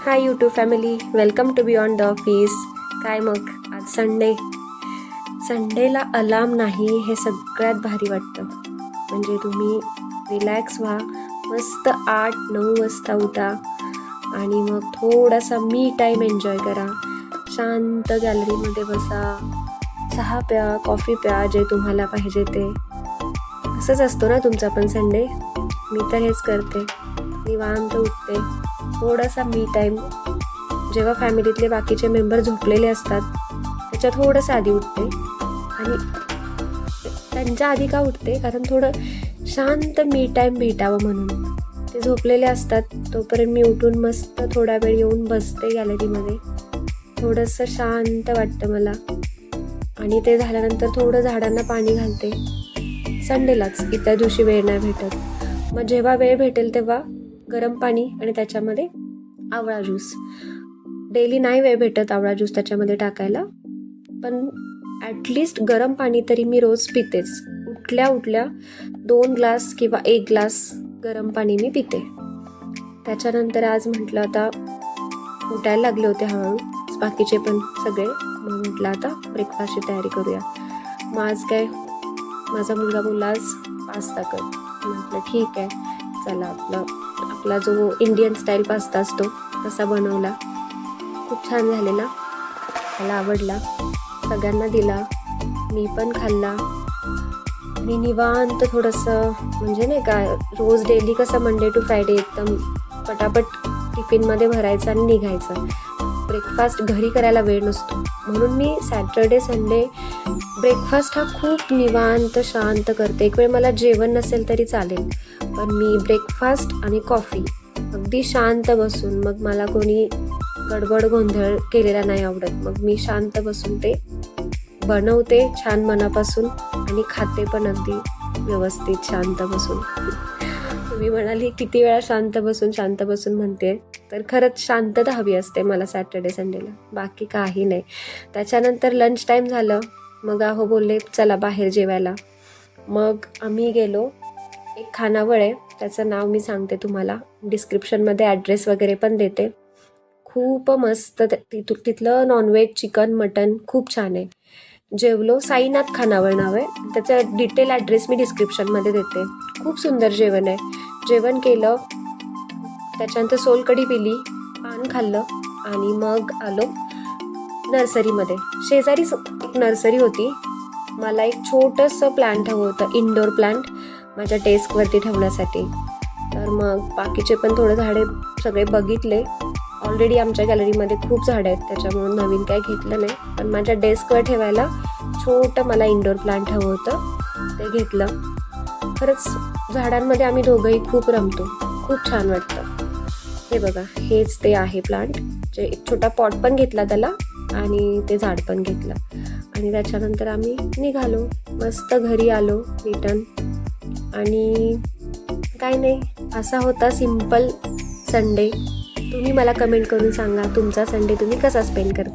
High YouTube family, welcome to beyond the office. काय मग आज संडेला अलार्म नाही हे सगळ्यात भारी वाटतं. म्हणजे तुम्ही रिलॅक्स व्हा, मस्त 8-9 वाजता उठा आणि मग थोडासा मी टाईम एन्जॉय करा. शांत गॅलरीमध्ये बसा, चहा प्या, कॉफी प्या, जे तुम्हाला पाहिजे ते. असंच असतो ना तुमचा पण संडे. मी तर हेच करते, निवांत उठते, थोडासा मी टाईम. जेव्हा फॅमिलीतले बाकीचे मेंबर झोपलेले असतात त्याच्या थोडंसं आधी उठते. आणि त्यांच्या आधी का उठते, कारण थोडं शांत मी टाईम भेटावं म्हणून. ते झोपलेले असतात तोपर्यंत मी उठून मस्त थोडा वेळ येऊन बसते गॅलरीमध्ये. थोडंसं शांत वाटतं मला. आणि ते झाल्यानंतर थोडं झाडांना पाणी घालते. संडेलाच, इतर दिवशी वेळ नाही भेटत. मग जेव्हा वेळ भेटेल तेव्हा गरम पाणी आणि त्याच्यामध्ये आवळा ज्यूस. डेली नाही वेळ भेटत आवळा ज्यूस त्याच्यामध्ये टाकायला, पण ॲटलिस्ट गरम पाणी तरी मी रोज पितेच. उठल्या 2 ग्लास किंवा 1 ग्लास गरम पाणी मी पिते. त्याच्यानंतर आज म्हटलं आता उठायला लागले होते हळूहळू बाकीचे पण सगळे. मग म्हटलं आता ब्रेकफास्टची तयारी करूया. मग आज काय माझा मुलगा बोलला आज पास्ता कर. म्हटलं ठीक आहे, चला आपला जो इंडियन स्टाईल पास्ता असतो तसा बनवला. खूप छान झालेला, मला आवडला, सगळ्यांना दिला, मी पण खाल्ला. मी निवांत थोडंसं, म्हणजे नाही का रोज डेली कसं मंडे टू फ्रायडे एकदम पटापट टिफिनमध्ये भरायचं आणि निघायचं. ब्रेकफास्ट घरी करायला वेळ नसतो, म्हणून मी सॅटर्डे संडे ब्रेकफास्ट हा खूप निवांत शांत करते. एक वेळ मला जेवण नसेल तरी चालेल, पण मी ब्रेकफास्ट आणि कॉफी अगदी शांत बसून, मग मला कोणी गडबड गोंधळ केलेला नाही आवडत. मग मी शांत बसून ते बनवते छान मनापासून आणि खाते पण अगदी व्यवस्थित शांत बसून. तुम्ही म्हणाली किती वेळा शांत बसून म्हणते, तर खरंच शांतता हवी असते मला सॅटर्डे संडेला, बाकी काही नाही. त्याच्यानंतर लंच टाईम झालं, मग आहो बोलले चला बाहेर जेवायला. मग आम्ही गेलो. एक खानावळ आहे, त्याचं नाव मी सांगते तुम्हाला, डिस्क्रिप्शनमध्ये ॲड्रेस वगैरे पण देते. खूप मस्त, तिथलं नॉनव्हेज, चिकन, मटन खूप छान आहे. जेवलो. साईनाथ खानावळ नाव आहे त्याचं. डिटेल ॲड्रेस मी डिस्क्रिप्शनमध्ये देते. खूप सुंदर जेवण आहे. जेवण केलं, त्याच्यानंतर सोलकढी पिली, पान खाल्लं आणि मग आलो नर्सरीमध्ये. शेजारीच एक नर्सरी होती. मला एक छोटंसं प्लांट हवं होतं, इंडोर प्लांट, माझ्या डेस्कवरती ठेवण्यासाठी. तर मग बाकीचे पण थोडे झाडे सगळे बघितले. ऑलरेडी आमच्या गॅलरीमध्ये खूप झाडं आहेत, त्याच्यामुळे नवीन काय घेतलं नाही, पण माझ्या डेस्कवर ठेवायला छोटं मला इंडोर प्लांट हवं होतं, ते घेतलं. खरंच झाडांमध्ये आम्ही दोघंही खूप रमतो, खूप छान वाटतं. हे बघा, हेच ते आहे प्लांट. जे एक छोटा पॉट पण घेतला त्याला आणि ते झाड पण घेतलं. आणि त्याच्यानंतर आम्ही निघालो, मस्त घरी आलो रिटर्न. आणि काय नाही, असा होता सिम्पल संडे. तुम्ही मला कमेंट करून सांगा तुमचा संडे तुम्ही कसा स्पेंड करता.